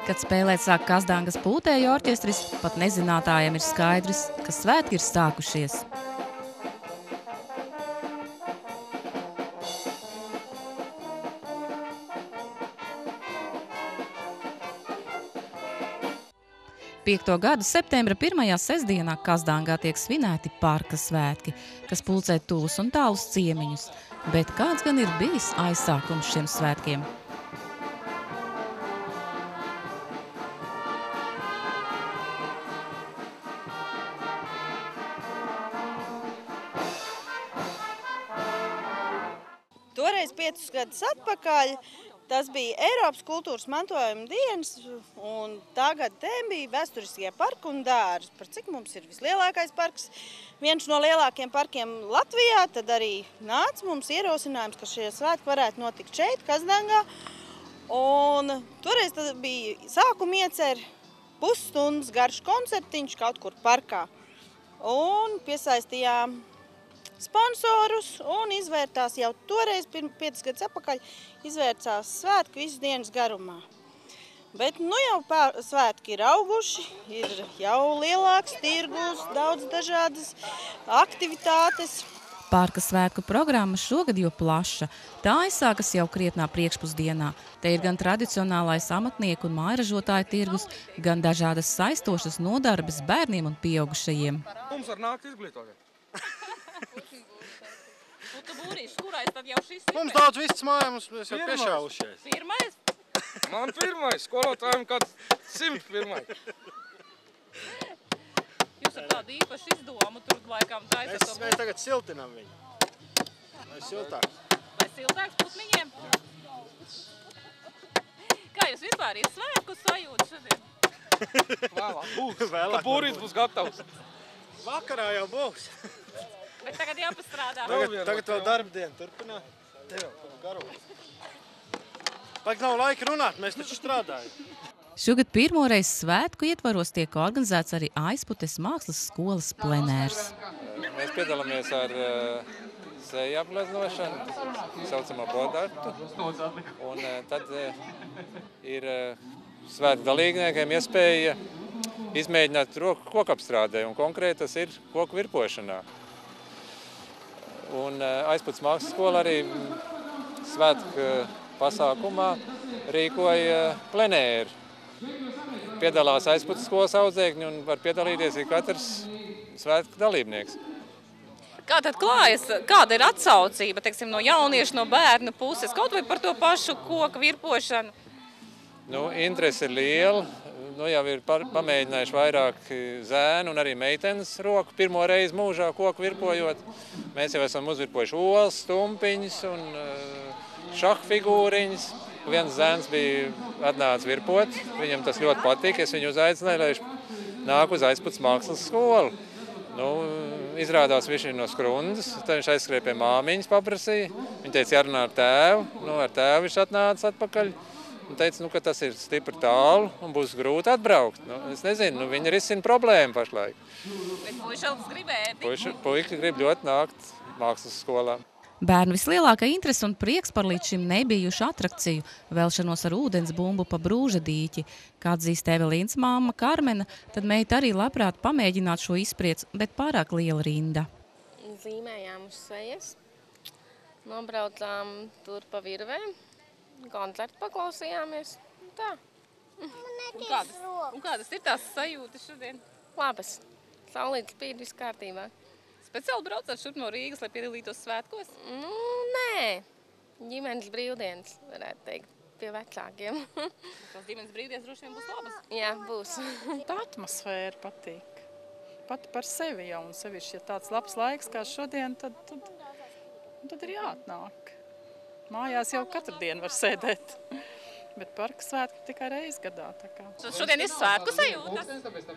Kad spēlēt sāk Kazdāngas pūtēju orķestris, pat nezinātājiem ir skaidrs, ka svētki ir sākušies. Piekto gadu septembra 1. sestdienā Kazdāngā tiek svinēti parka svētki, kas pulcē tuvus un tālus ciemiņus. Bet kāds gan ir bijis aizsākums šiem svētkiem? Toreiz 5 gadus atpakaļ tas bija Eiropas kultūras mantojuma dienas, un tā gada tēma bija vēsturiskie parki un dārzi. Par cik mums ir vislielākais parks, viens no lielākiem parkiem Latvijā, tad arī nāca mums ierosinājums, ka šie svētki varētu notikt šeit, Kazdāngā. Un toreiz tad bija sākuma iecer pusstundas garš koncertiņš kaut kur parkā. Un piesaistījām sponsorus un izvērtās jau toreiz, 5 gadus atpakaļ, izvērtās svētki visu dienas garumā. Bet nu jau svētki ir auguši, ir jau lielāks tirgus, daudz dažādas aktivitātes. Parka svētku programma šogad jau plaša. Tā aizsākas jau krietnā priekšpusdienā. Te ir gan tradicionālais amatnieku un mājražotāju tirgus, gan dažādas saistošas nodarbes bērniem un pieaugušajiem. Mums var nākt izglītokļi. Tu būrīši, kurais tad jau šis ir? Mums daudz viss mājā, mums jau piešāvušies. Pirmais? Man pirmais, skolotājiem kāds 101. Jūs ar tādu īpašu izdomu tur laikam taisat to Mēs tagad siltinām viņu. Vai siltāks? Vai siltāks putniņiem? Kā jūs vispār ir svētku sajūta šodien? Vēlāk būs, ka būrīts būs gatavs. Vakarā jau būs. Bet tagad jāpastrādā. Tagad vēl darba diena turpināt. Tev jau garūs. Tagad nav laika runāt, mēs taču strādājam. Šogad pirmoreiz svētku ietvaros tiek organizēts arī Aizputes mākslas skolas plenērs. Mēs piedalāmies ar seju apleznošanu, saucamo bodartu. Un tad ir svētku dalībniekiem iespēja izmēģināt koku apstrādē, un konkrēti tas ir koku virpošanā. Un Aizputes mākslas skola arī svētku pasākumā rīkoja plenēru. Piedalās Aizputes skolas audzēkņi un var piedalīties ir katrs svētku dalībnieks. Kā tad klājas, kāda ir atsaucība, teiksim, no jauniešu, no bērnu puses, kaut vai par to pašu koku virpošanu? Nu, interese ir liela. Nu, jau ir pamēģinājuši vairāk zēnu un arī meitenes roku pirmo reizi mūžā koku virpojot. Mēs jau esam uzvirpojuši olas, stumpiņas un šahfigūriņas. Viens zēns bija atnācis virpot, viņam tas ļoti patīk. Es viņu uzaicināju, lai viņš nāk uz Aizputes mākslas skolu. Nu, izrādās viņš ir no Skrundas, tad viņš aizskrēja pie māmiņas, paprasīja. Viņa teica, jārunā ar tēvu. Nu, ar tēvu viņš atnāca atpakaļ. Un teica, ka tas ir stipri tālu un būs grūti atbraukt. Nu, es nezinu, viņi risina problēmu pašlaik. Bet puišals gribēja. Puika grib ļoti nākt mākslas skolā. Bērnu vislielākā interese un prieks par līdz šim nebijušu atrakciju velšanos ar ūdens bumbu pa Brūža dīķi. Kā atzīst Evelīnas mamma Karmena, tad meita arī labprāt pamēģināt šo izpriec, bet pārāk liela rinda. Zīmējām uz sejas, nobraucām tur pa virvēm. Koncertu paklausījāmies. Tā. Un kādas ir tās sajūtas šodien? Labas. Saulītes spīd, viss kārtībā. Speciāli braucāt šurp no Rīgas, lai piedalītos svētkos? Nu, nē. Ģimenes brīvdienas, varētu teikt, pie vecākiem. Tās ģimenes brīvdienas droši vien būs labas? Jā, būs. Tā atmosfēra patīk. Pati par sevi jau, un sevišķi, ja tāds labs laiks kā šodien, tad ir jāatnāk. Mājās jau katru dienu var sēdēt, bet parka svētki tikai reiz gadā. Šodien ir svētku sajūtas?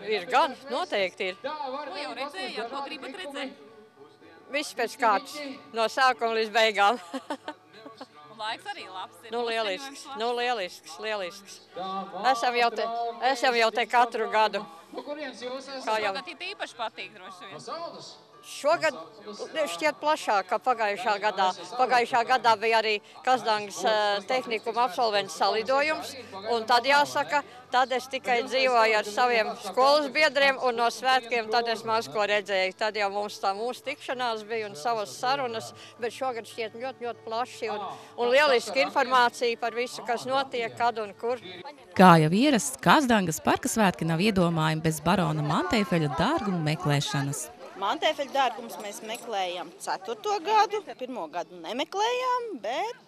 Ir gan, noteikti ir. Ko jau redzējāt, ko gribat redzēt? Viss pēc kārtas, no sākuma līdz beigām. Un laiks arī labs ir. Nu, lielisks. Esam jau te katru gadu. Šogad ir īpaši patīk droši vien. Šogad šķiet plašāk, kā pagājušā gadā. Pagājušā gadā bija arī Kazdangas tehnikuma absolventu salidojums, un tad jāsaka, tad es tikai dzīvoju ar saviem skolas biedriem, un no svētkiem tad es maz ko redzēju. Tad jau mums tā mūsu tikšanās bija un savas sarunas, bet šogad šķiet ļoti, ļoti plaši un lieliski informācija par visu, kas notiek, kad un kur. Kā jau ierasts, Kazdangas parka svētki nav iedomājami bez barona Mantēfeļa dārgumu meklēšanas. Mantēfeļa dārgumus mēs meklējam 4. gadu. 1. gadu nemeklējām, bet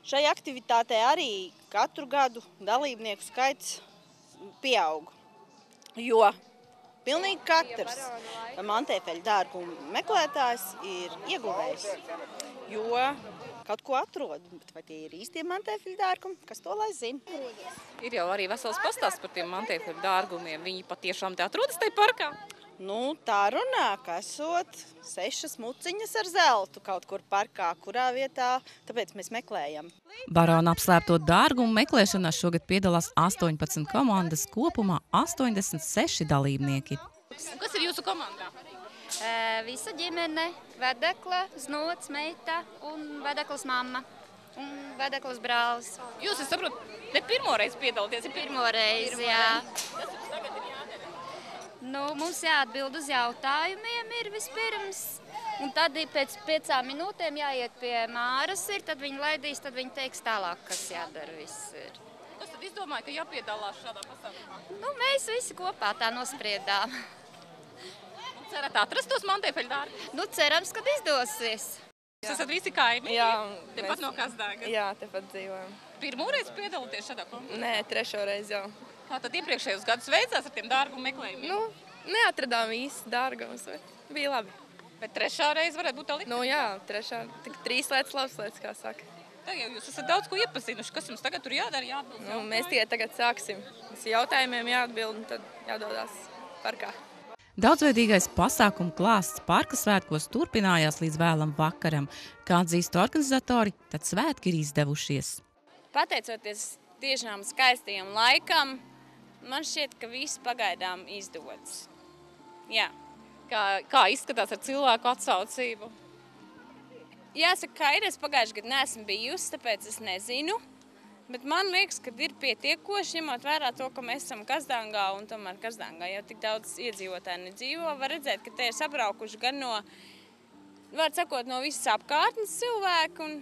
šai aktivitātē arī katru gadu dalībnieku skaits pieaug. Jo pilnīgi katrs Mantēfeļa dārgumu meklētājs ir ieguvējs, jo kaut ko atrod. Bet vai tie ir īstie Mantēfeļa dārgumi? Kas to lai zina? Ir jau arī vesels pastāsts par tiem Mantēfeļa dārgumiem. Viņi patiešām te atrodas tajā parkā? Tā runā, ka esot 6 muciņas ar zeltu kaut kur parkā, kurā vietā, tāpēc mēs meklējam. Barona apslēpto dārgumu meklēšanā šogad piedalās 18 komandas, kopumā 86 dalībnieki. Kas ir jūsu komandā? Visa ģimene, vedekla, znots, meita un vedeklas mamma un vedeklas brālis. Jūs, es saprotu, ne pirmo reizi piedalāties? Pirmo reizi, jā. Mums jāatbild uz jautājumiem ir vispirms, un tad pēc 5 minūtēm jāiet pie Māras, tad viņi laidīs, tad viņi teiks tālāk, kas jādara viss ir. Kas tad izdomāja, ka jāpiedalās šādā pasākumā? Mēs visi kopā tā nospriedām. Cerat atrast tos Mantēfeļa dārgumus? Cerams, kad izdosies. Jūs esat visi kaimiņi? Jā. Tepat no Kazdangas? Jā, tepat dzīvojam. Pirmo reizi piedalāties šādā komandā? Nē, 3. reizi jau. Kā tad iepriekšējos gadus veicās ar tiem dārgumu meklējumiem? Neatradām īsti dārgumus, bet bija labi. Bet 3. reize varētu būt tā likta? Jā, 3. Tik 3 lietas, labas lietas, kā saka. Tagad jūs esat daudz ko iepazinuši. Kas jums tagad tur jādara, jāatbild? Mēs tikai tagad sāksim. Mēs jautājumiem jāatbild un tad jādodās parkā. Daudzveidīgais pasākumu klāsts parka svētkos turpinājās līdz vēlam vakaram. Kā atzīst organizatori, tad svētki ir izdevušies. Pateicoties tiešām skaistajam laikam, man šķiet, ka viss pagaidām izdodas. Jā. Kā izskatās ar cilvēku atsaucību? Jāsaka, ka es pagājušajā gadā neesmu bijusi, tāpēc es nezinu. Bet man liekas, ka ir pietiekoši, ņemot vērā to, ka mēs esam Kazdangā, un tomēr Kazdangā jau tik daudz iedzīvotāji nedzīvo. Var redzēt, ka te ir sabraukuši gan no, var sakot, no visas apkārtnes cilvēku, un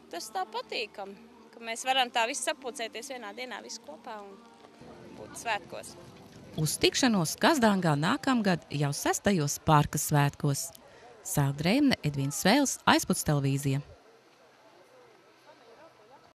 tas tā patīkam, ka mēs varam tā visi sapulcēties vienā dienā visi kopā un būt svētkos. Uz tikšanos Kazdangā nākamgad jau 6. parka svētkos. Sāla Dreimne, Edvīns Svēls, Aizputs televīzija.